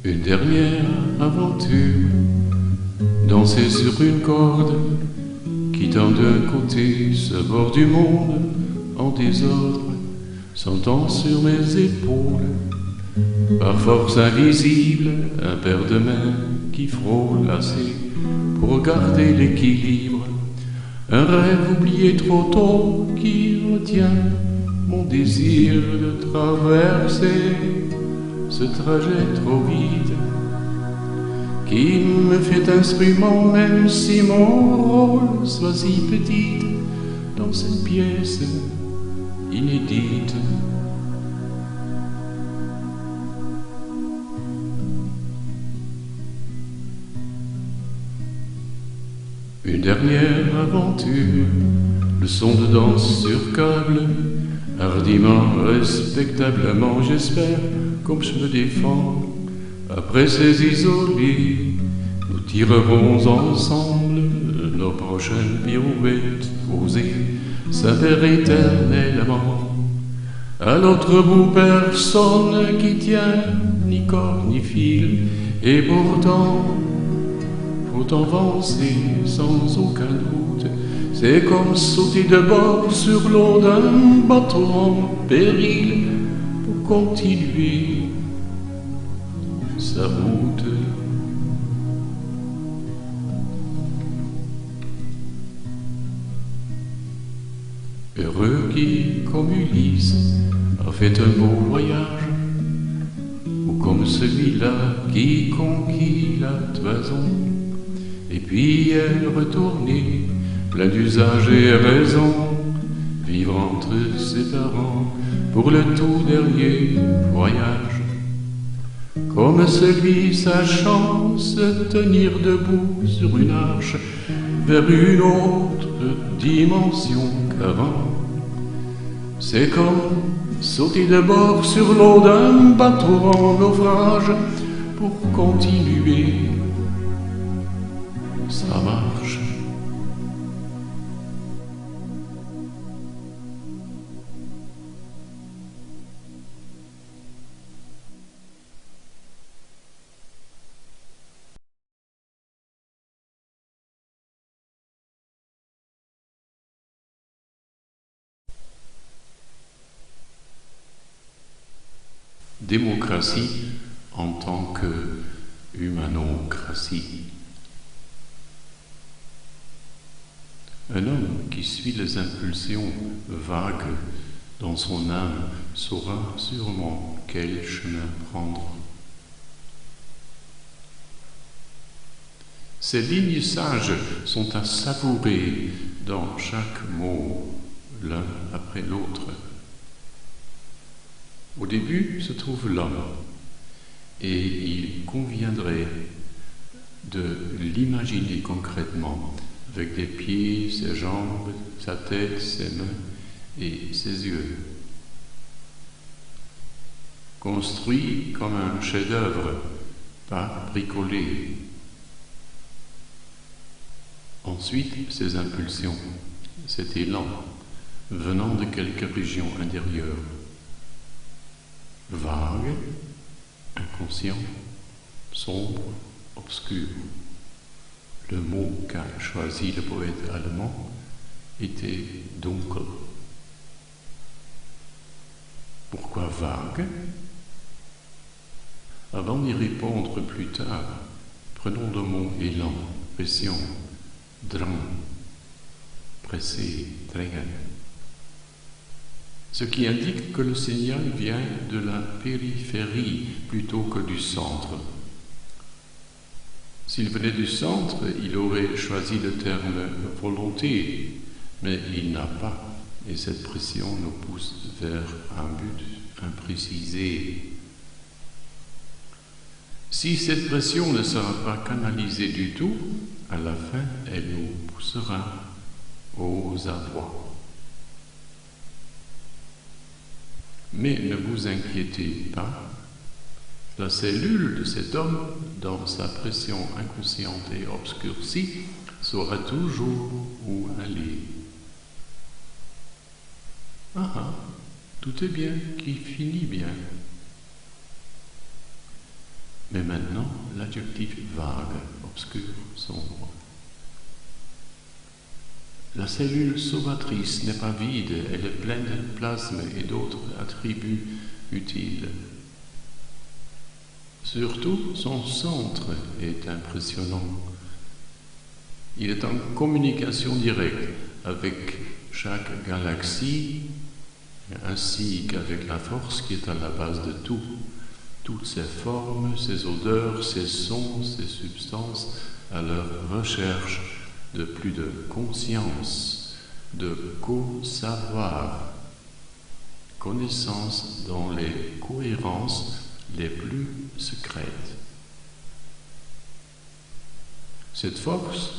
Une dernière aventure, danser sur une corde, quittant d'un côté ce bord du monde en désordre, sentant sur mes épaules, par force invisible, un paire de mains qui frôle assez pour garder l'équilibre. Un rêve oublié trop tôt qui retient mon désir de traverser ce trajet trop vide, qui me fait instrument même si mon rôle soit si petit dans cette pièce inédite. Une dernière aventure, le son de danse sur câble, hardiment, respectablement, j'espère, comme je me défends. Après ces isolés, nous tirerons ensemble nos prochaines pirouettes osées, s'avèrent éternellement. À l'autre bout, personne qui tient ni corde ni fil, et pourtant, faut avancer sans aucun doute. C'est comme sauter de bord sur l'eau d'un bateau en péril pour continuer sa route. Heureux qui, comme Ulysse, a fait un beau voyage, ou comme celui-là qui conquit la toison, et puis est retourné, plein d'usage et raison, vivre entre ses parents pour le tout dernier voyage. Comme celui sachant se tenir debout sur une arche vers une autre dimension qu'avant. C'est comme sauter de bord sur l'eau d'un bateau en naufrage pour continuer sa marche. Démocratie en tant que humanocratie. Un homme qui suit les impulsions vagues dans son âme saura sûrement quel chemin prendre. Ces lignes sages sont à savourer dans chaque mot, l'un après l'autre. Au début se trouve l'homme, et il conviendrait de l'imaginer concrètement, avec les pieds, ses jambes, sa tête, ses mains et ses yeux. Construit comme un chef-d'œuvre, pas bricolé. Ensuite, ses impulsions, cet élan, venant de quelque région intérieure. Vague, inconscient, sombre, obscur. Le mot qu'a choisi le poète allemand était dunkel. Pourquoi vague? Avant d'y répondre plus tard, prenons le mot élan, pression, drang, pressé, drängen. Ce qui indique que le signal vient de la périphérie plutôt que du centre. S'il venait du centre, il aurait choisi le terme volonté, mais il n'a pas, et cette pression nous pousse vers un but imprécisé. Si cette pression ne sera pas canalisée du tout, à la fin, elle nous poussera aux abois. Mais ne vous inquiétez pas, la cellule de cet homme, dans sa pression inconsciente et obscurcie, saura toujours où aller. Ah, tout est bien qui finit bien. Mais maintenant, l'adjectif vague, obscur, sombre. La cellule sauvatrice n'est pas vide, elle est pleine de plasme et d'autres attributs utiles. Surtout, son centre est impressionnant. Il est en communication directe avec chaque galaxie, ainsi qu'avec la force qui est à la base de tout. Toutes ces formes, ces odeurs, ces sons, ces substances, à leur recherche de plus de conscience, de co-savoir, connaissance dans les cohérences les plus secrètes. Cette force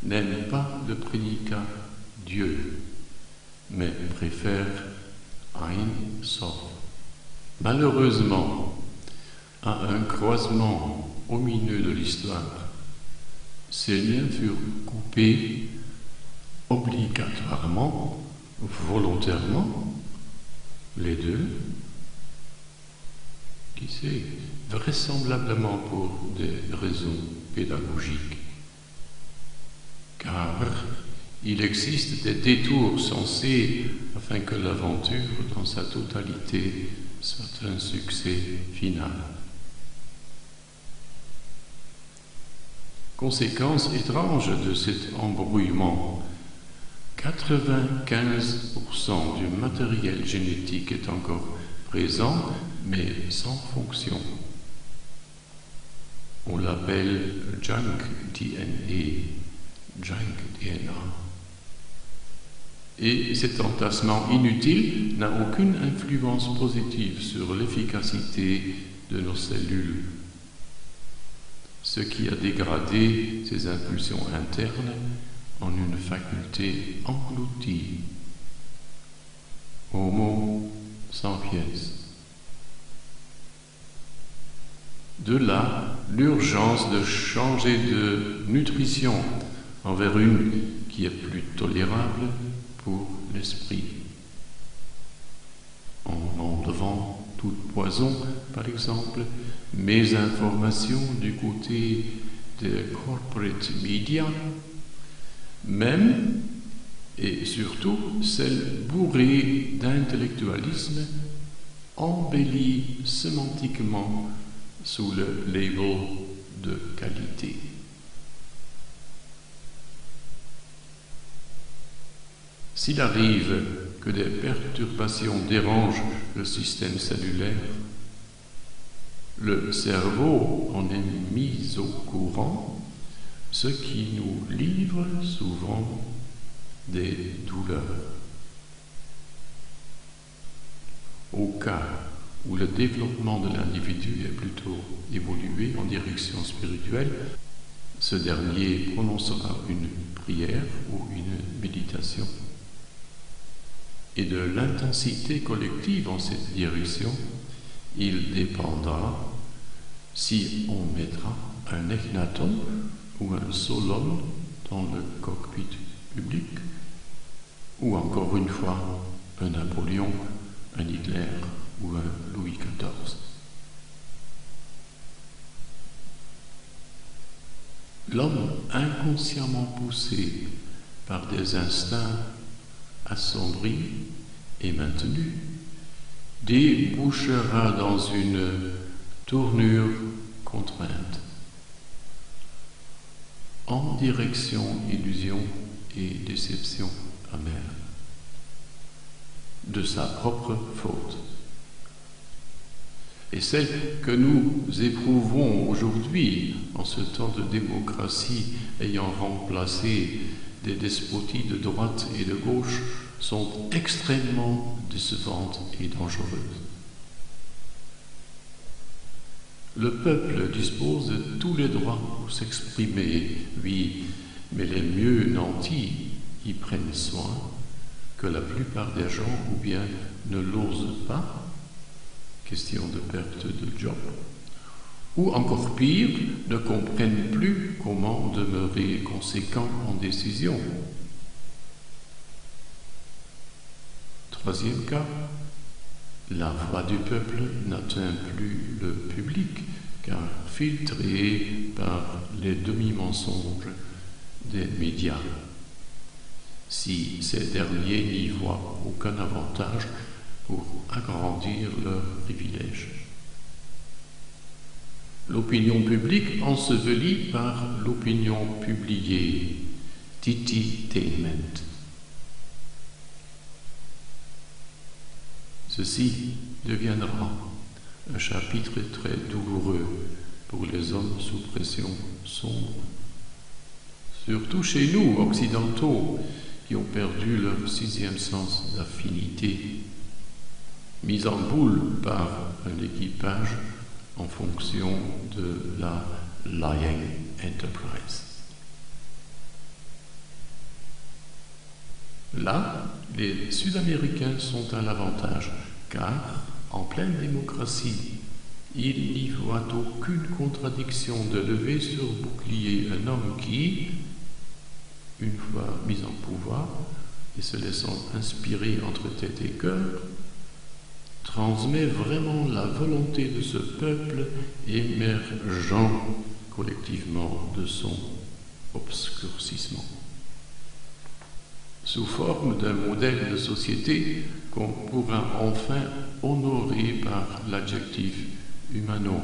n'aime pas le prédicat Dieu, mais préfère Ein Sof. Malheureusement, à un croisement omineux de l'histoire, ces liens furent coupés obligatoirement, volontairement, les deux, qui sait, vraisemblablement pour des raisons pédagogiques. Car il existe des détours sensés afin que l'aventure dans sa totalité soit un succès final. Conséquence étrange de cet embrouillement, 95% du matériel génétique est encore présent, mais sans fonction. On l'appelle junk DNA, junk DNA. Et cet entassement inutile n'a aucune influence positive sur l'efficacité de nos cellules, ce qui a dégradé ces impulsions internes en une faculté engloutie. Homo sapiens. De là, l'urgence de changer de nutrition envers une qui est plus tolérable pour l'esprit. En enlevant toute poison, par exemple, mes informations du côté des corporate media, même et surtout celles bourrées d'intellectualisme, embellies sémantiquement sous le label de qualité. S'il arrive que des perturbations dérangent le système cellulaire, le cerveau en est mis au courant, ce qui nous livre souvent des douleurs. Au cas où le développement de l'individu est plutôt évolué en direction spirituelle, ce dernier prononcera une prière ou une méditation. Et de l'intensité collective en cette direction, il dépendra si on mettra un Echnaton ou un Solon dans le cockpit public, ou encore une fois un Napoléon, un Hitler ou un Louis XIV. L'homme inconsciemment poussé par des instincts assombris et maintenus débouchera dans une tournure contrainte en direction illusion et déception amère de sa propre faute. Et celle que nous éprouvons aujourd'hui, en ce temps de démocratie ayant remplacé des despoties de droite et de gauche, sont extrêmement décevantes et dangereuses. Le peuple dispose de tous les droits pour s'exprimer, oui, mais les mieux nantis y prennent soin que la plupart des gens ou bien ne l'osent pas, question de perte de job, ou encore pire, ne comprennent plus comment demeurer conséquents en décision. Troisième cas, la voix du peuple n'atteint plus le public car filtrés par les demi-mensonges des médias, si ces derniers n'y voient aucun avantage pour agrandir leurs privilèges. L'opinion publique ensevelie par l'opinion publiée, tititainment. Ceci deviendra un chapitre très douloureux pour les hommes sous pression sombre, surtout chez nous, occidentaux, qui ont perdu leur sixième sens d'affinité, mis en boule par un équipage en fonction de la Lying Enterprise. Là, les Sud-Américains sont à l'avantage, car, en pleine démocratie, ils n'y voient aucune contradiction de lever sur bouclier un homme qui, une fois mis en pouvoir et se laissant inspirer entre tête et cœur, transmet vraiment la volonté de ce peuple émergeant collectivement de son obscurcissement, sous forme d'un modèle de société qu'on pourra enfin honorer par l'adjectif humano.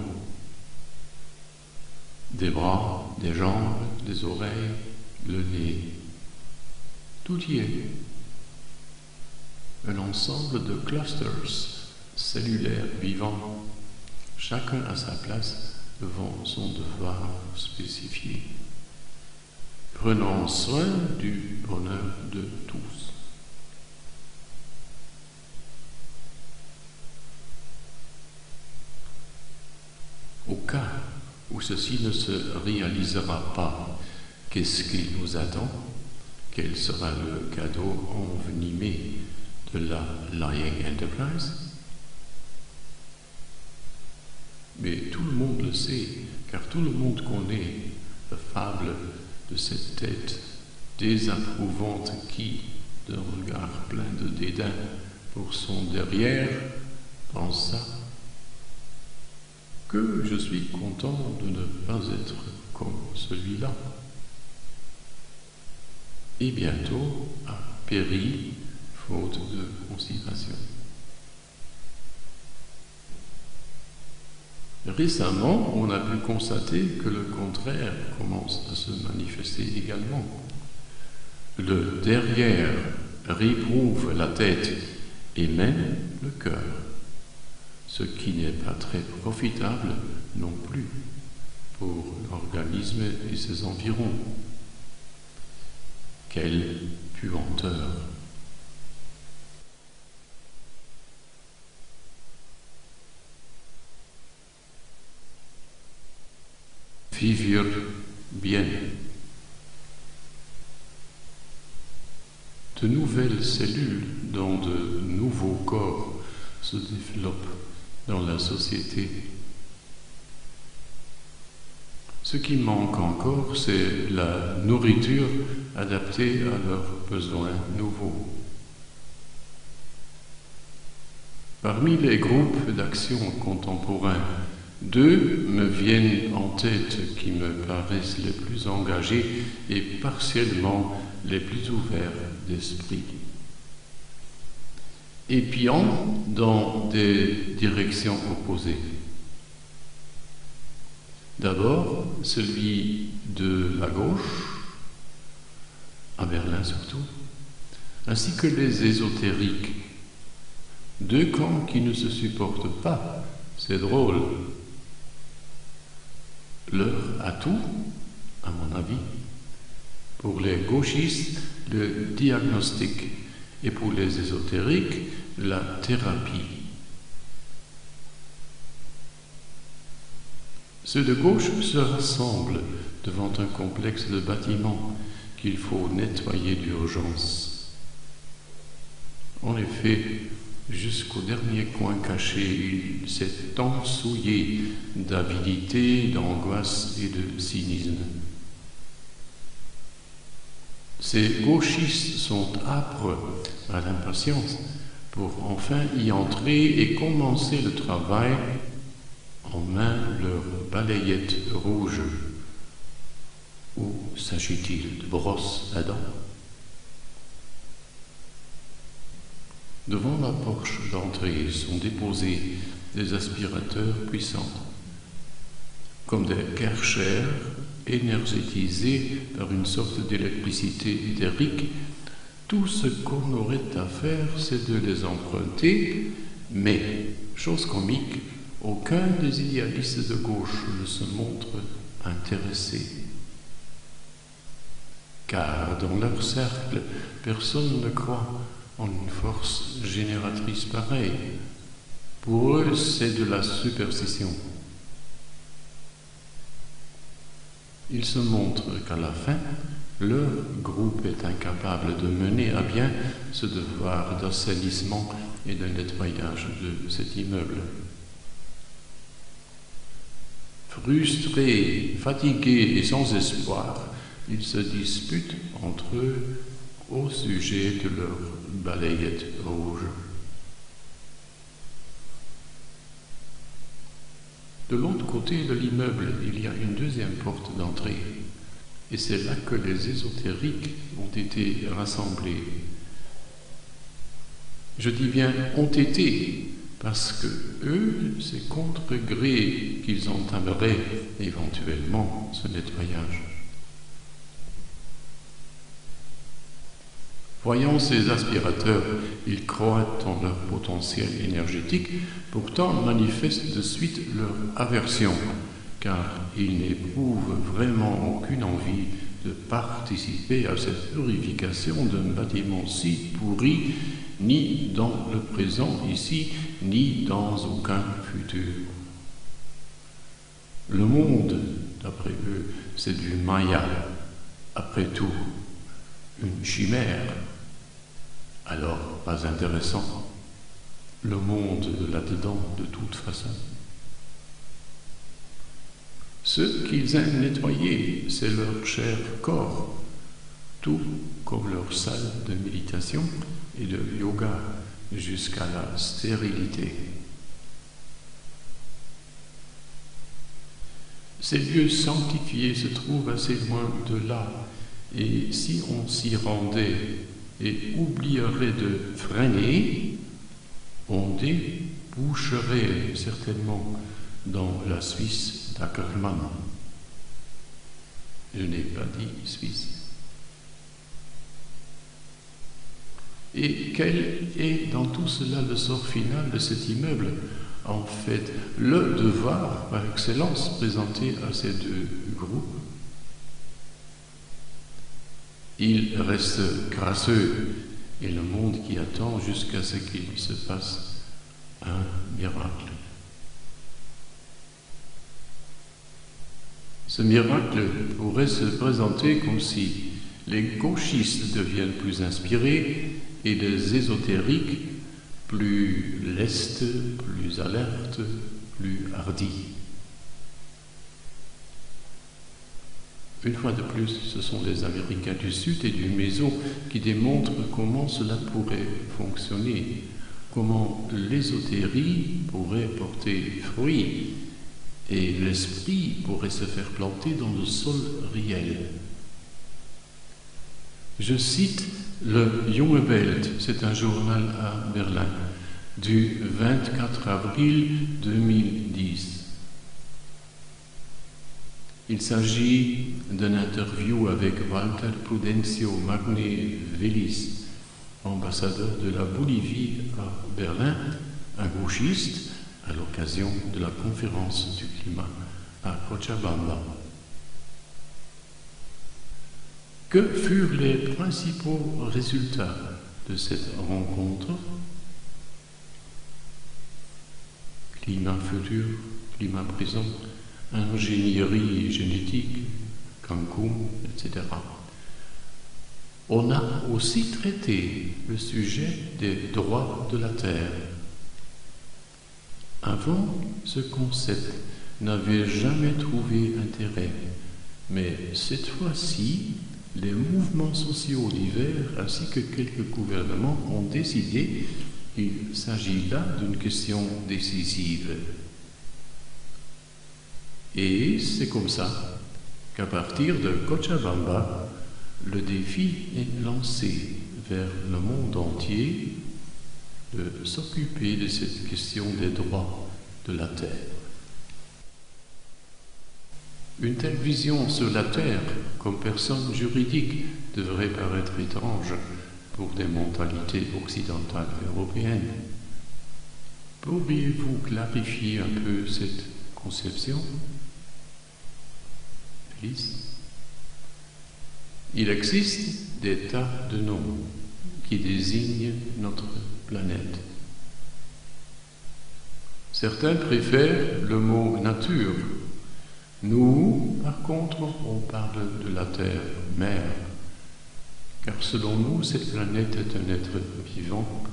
Des bras, des jambes, des oreilles, le nez, tout y est. Un ensemble de clusters cellulaires vivants, chacun à sa place devant son devoir spécifié, prenant soin du bonheur de tous. Au cas où ceci ne se réalisera pas, qu'est-ce qui nous attend? Quel sera le cadeau envenimé de la Lying Enterprise? Mais tout le monde le sait, car tout le monde connaît la fable de cette tête désapprouvante qui, d'un regard plein de dédain pour son derrière, pensa que je suis content de ne pas être comme celui-là. Et bientôt a péri faute de considération. Récemment, on a pu constater que le contraire commence à se manifester également. Le derrière réprouve la tête et même le cœur, ce qui n'est pas très profitable non plus pour l'organisme et ses environs. Quelle puanteur! Vivre bien. De nouvelles cellules dans de nouveaux corps se développent dans la société. Ce qui manque encore, c'est la nourriture adaptée à leurs besoins nouveaux. Parmi les groupes d'action contemporains, deux me viennent en tête qui me paraissent les plus engagés et partiellement les plus ouverts d'esprit. Épiant dans des directions opposées. D'abord, celui de la gauche, à Berlin surtout, ainsi que les ésotériques. Deux camps qui ne se supportent pas, c'est drôle. Leur atout, à mon avis, pour les gauchistes, le diagnostic et pour les ésotériques, la thérapie. Ceux de gauche se rassemblent devant un complexe de bâtiments qu'il faut nettoyer d'urgence. En effet, jusqu'au dernier coin caché, il s'est ensouillé d'avidité, d'angoisse et de cynisme. Ces gauchistes sont âpres à l'impatience pour enfin y entrer et commencer le travail, en main leur balayette rouge. Ou s'agit-il de brosses à dents? Devant la porche d'entrée sont déposés des aspirateurs puissants, comme des Kärcher énergétisés par une sorte d'électricité éthérique. Tout ce qu'on aurait à faire, c'est de les emprunter, mais, chose comique, aucun des idéalistes de gauche ne se montre intéressé. Car dans leur cercle, personne ne croit en une force génératrice pareille. Pour eux, c'est de la superstition. Il se montre qu'à la fin, leur groupe est incapable de mener à bien ce devoir d'assainissement et de nettoyage de cet immeuble. Frustrés, fatigués et sans espoir, ils se disputent entre eux au sujet de leur balayette rouge. De l'autre côté de l'immeuble, il y a une deuxième porte d'entrée, et c'est là que les ésotériques ont été rassemblés. Je dis bien ont été, parce que eux, c'est contre gré qu'ils entameraient éventuellement ce nettoyage. Voyant ces aspirateurs, ils croient en leur potentiel énergétique, pourtant manifestent de suite leur aversion, car ils n'éprouvent vraiment aucune envie de participer à cette purification d'un bâtiment si pourri, ni dans le présent ici, ni dans aucun futur. Le monde, d'après eux, c'est du Maya, après tout, une chimère. Alors, pas intéressant, le monde là-dedans de toute façon. Ce qu'ils aiment nettoyer, c'est leur cher corps, tout comme leur salle de méditation et de yoga jusqu'à la stérilité. Ces lieux sanctifiés se trouvent assez loin de là, et si on s'y rendait et oublierait de freiner, on déboucherait certainement dans la Suisse d'Ackermann. Je n'ai pas dit Suisse. Et quel est dans tout cela le sort final de cet immeuble? En fait, le devoir par excellence présenté à ces deux groupes. Il reste crasseux et le monde qui attend jusqu'à ce qu'il se passe un miracle. Ce miracle pourrait se présenter comme si les gauchistes deviennent plus inspirés et les ésotériques plus lestes, plus alertes, plus hardis. Une fois de plus, ce sont les Américains du Sud et du Méso qui démontrent comment cela pourrait fonctionner, comment l'ésotérie pourrait porter fruit et l'esprit pourrait se faire planter dans le sol réel. Je cite le Junge Welt, c'est un journal à Berlin, du 24 avril 2010. Il s'agit d'une interview avec Walter Prudencio Magne Velis, ambassadeur de la Bolivie à Berlin, un gauchiste, à l'occasion de la conférence du climat à Cochabamba. Que furent les principaux résultats de cette rencontre? Climat futur, climat présent, ingénierie génétique, Cancun, etc. On a aussi traité le sujet des droits de la terre. Avant, ce concept n'avait jamais trouvé intérêt, mais cette fois-ci, les mouvements sociaux divers ainsi que quelques gouvernements ont décidé qu'il s'agit là d'une question décisive. Et c'est comme ça qu'à partir de Cochabamba, le défi est lancé vers le monde entier de s'occuper de cette question des droits de la Terre. Une telle vision sur la Terre comme personne juridique devrait paraître étrange pour des mentalités occidentales européennes. Pourriez-vous clarifier un peu cette conception, Alice? Il existe des tas de noms qui désignent notre planète. Certains préfèrent le mot nature. Nous, par contre, on parle de la Terre mère, car selon nous, cette planète est un être vivant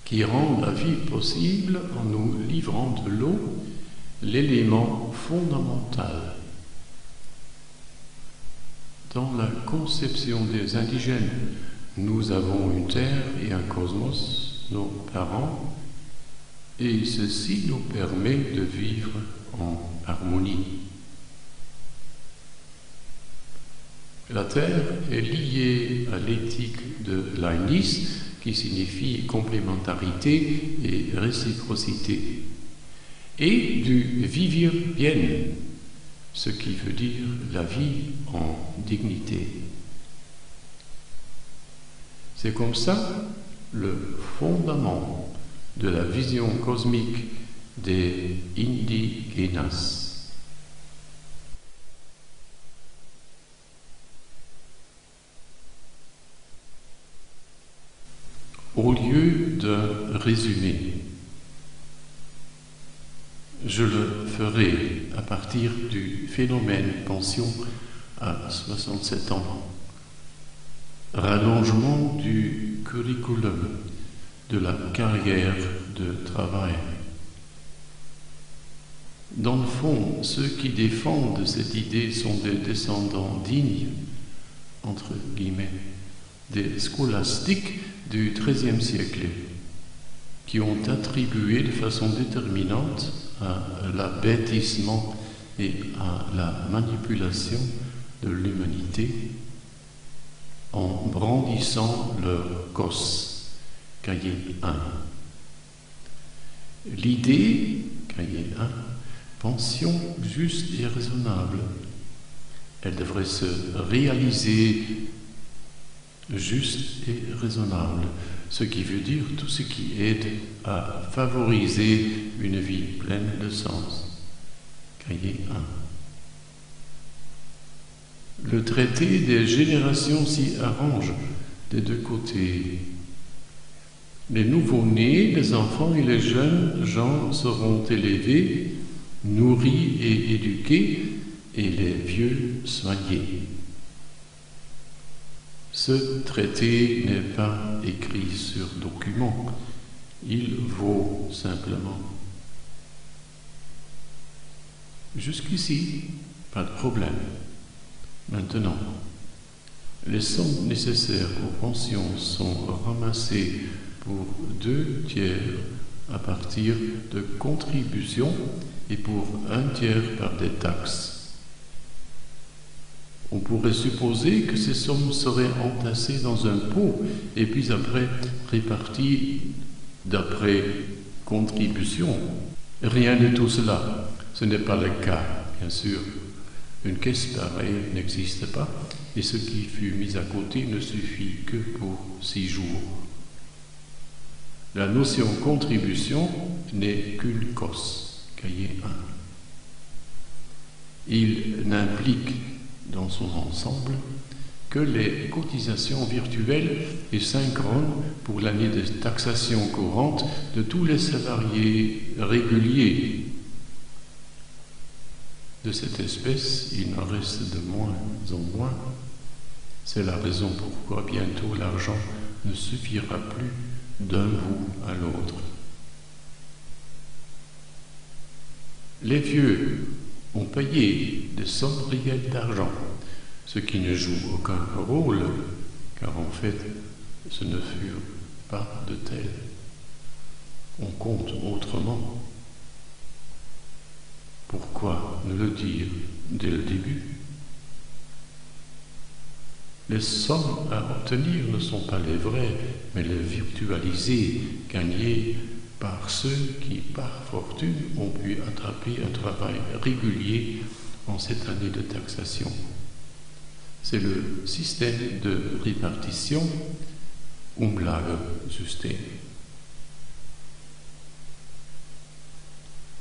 qui rend la vie possible en nous livrant de l'eau, l'élément fondamental. Dans la conception des indigènes, nous avons une terre et un cosmos, nos parents, et ceci nous permet de vivre en harmonie. La terre est liée à l'éthique de Leibniz, qui signifie complémentarité et réciprocité, et du vivere bien, ce qui veut dire la vie en dignité. C'est comme ça le fondament de la vision cosmique des Indigenas. Au lieu d'un résumé, je le ferai à partir du phénomène pension à 67 ans, rallongement du curriculum, de la carrière de travail. Dans le fond, ceux qui défendent cette idée sont des descendants dignes, entre guillemets, des scolastiques du XIIIe siècle, qui ont attribué de façon déterminante à l'abêtissement et à la manipulation de l'humanité en brandissant leur COS, cahier 1. L'idée, cahier 1, pension juste et raisonnable, elle devrait se réaliser juste et raisonnable, ce qui veut dire tout ce qui aide à favoriser une vie pleine de sens. Cahier 1. Le traité des générations s'y arrange des deux côtés. Les nouveau-nés, les enfants et les jeunes gens seront élevés, nourris et éduqués, et les vieux soignés. Ce traité n'est pas écrit sur document, il vaut simplement. Jusqu'ici, pas de problème. Maintenant, les sommes nécessaires aux pensions sont ramassées pour 2/3 à partir de contributions et pour 1/3 par des taxes. On pourrait supposer que ces sommes seraient entassées dans un pot et puis après réparties d'après contribution. Rien de tout cela. Ce n'est pas le cas, bien sûr. Une caisse pareille n'existe pas et ce qui fut mis à côté ne suffit que pour 6 jours. La notion contribution n'est qu'une COS, cahier 1. Il n'implique dans son ensemble que les cotisations virtuelles et synchrones pour l'année de taxation courante de tous les salariés réguliers. De cette espèce, il en reste de moins en moins. C'est la raison pourquoi bientôt l'argent ne suffira plus d'un bout à l'autre. Les vieux ont payé des sommes réelles d'argent, ce qui ne joue aucun rôle, car en fait, ce ne furent pas de tels. On compte autrement. Pourquoi ne le dire dès le début? Les sommes à obtenir ne sont pas les vraies, mais les virtualisées, gagnées par ceux qui, par fortune, ont pu attraper un travail régulier en cette année de taxation. C'est le système de répartition Umlagesystem.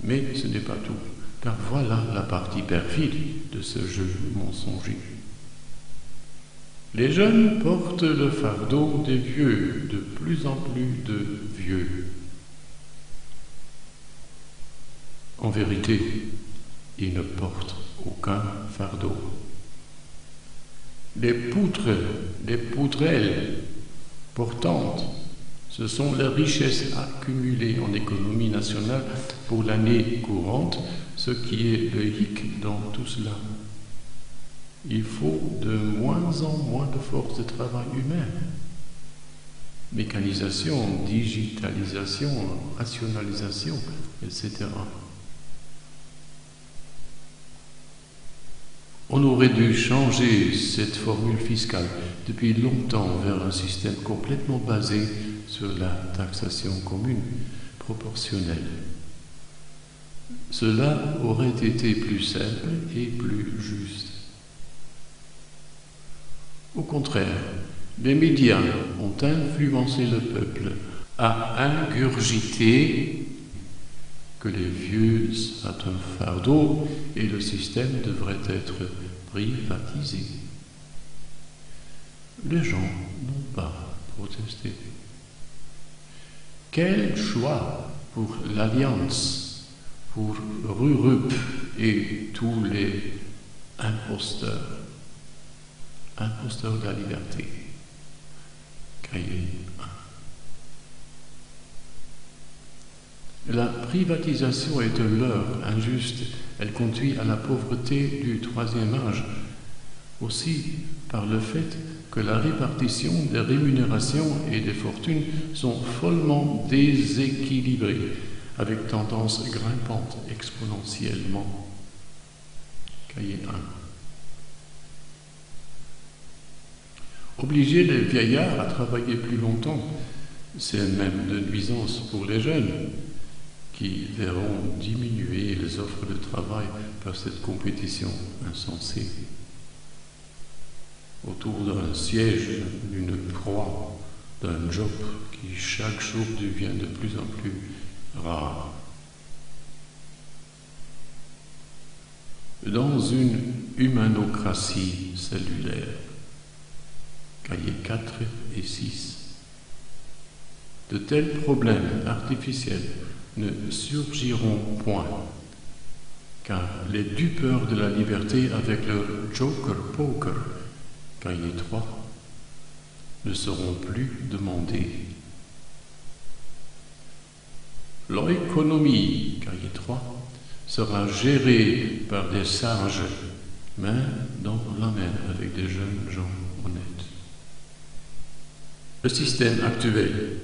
Mais ce n'est pas tout, car voilà la partie perfide de ce jeu mensonger. Les jeunes portent le fardeau des vieux, de plus en plus de vieux. En vérité, ils ne portent aucun fardeau. Les poutres, les poutrelles portantes, ce sont les richesses accumulées en économie nationale pour l'année courante, ce qui est le hic dans tout cela. Il faut de moins en moins de force de travail humain. Mécanisation, digitalisation, rationalisation, etc. On aurait dû changer cette formule fiscale depuis longtemps vers un système complètement basé sur la taxation commune proportionnelle. Cela aurait été plus simple et plus juste. Au contraire, les médias ont influencé le peuple à ingurgiter que les vieux sont un fardeau et le système devrait être privatisé. Les gens n'ont pas protesté. Quel choix pour l'Alliance, pour Rurup et tous les imposteurs de la liberté. Cahier 1. La privatisation est un leurre injuste. Elle conduit à la pauvreté du troisième âge. Aussi par le fait que la répartition des rémunérations et des fortunes sont follement déséquilibrées, avec tendance grimpante exponentiellement. Cahier 1. Obliger les vieillards à travailler plus longtemps, c'est même de nuisance pour les jeunes, qui verront diminuer les offres de travail par cette compétition insensée. Autour d'un siège, d'une proie, d'un job qui chaque jour devient de plus en plus rare. Dans une humanocratie cellulaire, cahiers 4 et 6, de tels problèmes artificiels ne surgiront point, car les dupeurs de la liberté avec leur Joker Poker, cahier 3, ne seront plus demandés. L'économie, cahier 3, sera gérée par des sages, main dans la main avec des jeunes gens honnêtes. Le système actuel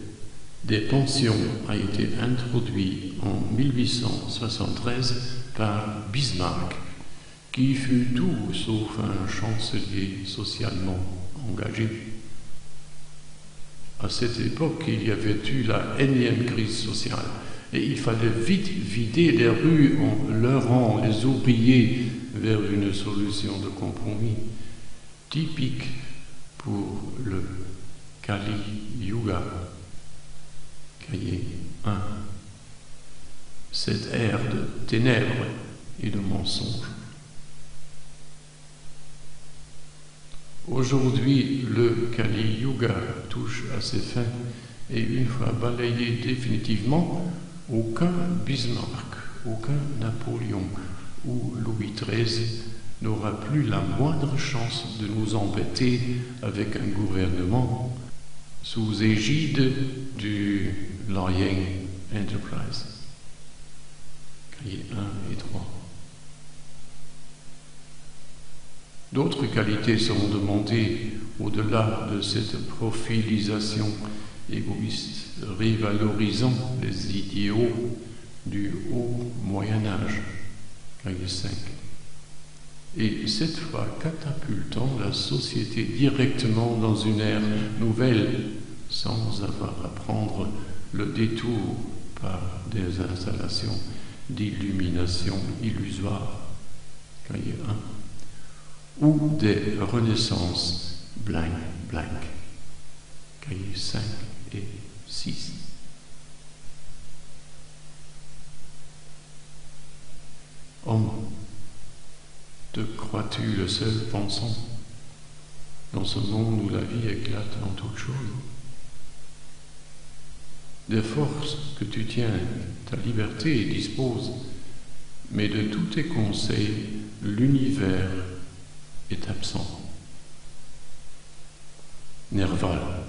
des pensions a été introduit en 1873 par Bismarck, qui fut tout sauf un chancelier socialement engagé. À cette époque, il y avait eu la énième crise sociale et il fallait vite vider les rues en leurrant les ouvriers vers une solution de compromis, typique pour le Kali Yuga. Cahier 1. Cette ère de ténèbres et de mensonges. Aujourd'hui, le Kali Yuga touche à ses fins et une fois balayé définitivement, aucun Bismarck, aucun Napoléon ou Louis XIII n'aura plus la moindre chance de nous embêter avec un gouvernement sous égide du Lion Enterprise. Cahiers 1 et 3. D'autres qualités seront demandées au-delà de cette profilisation égoïste, rivalorisant les idéaux du haut Moyen-Âge. cahier 5. Et cette fois catapultant la société directement dans une ère nouvelle, sans avoir à prendre le détour par des installations d'illumination illusoire, cahier 1, ou des renaissances blank, cahier 5 et 6. Homme, te crois-tu le seul pensant dans ce monde où la vie éclate en toutes choses? Des forces que tu tiens, ta liberté dispose, mais de tous tes conseils, l'univers est absent. Nerval.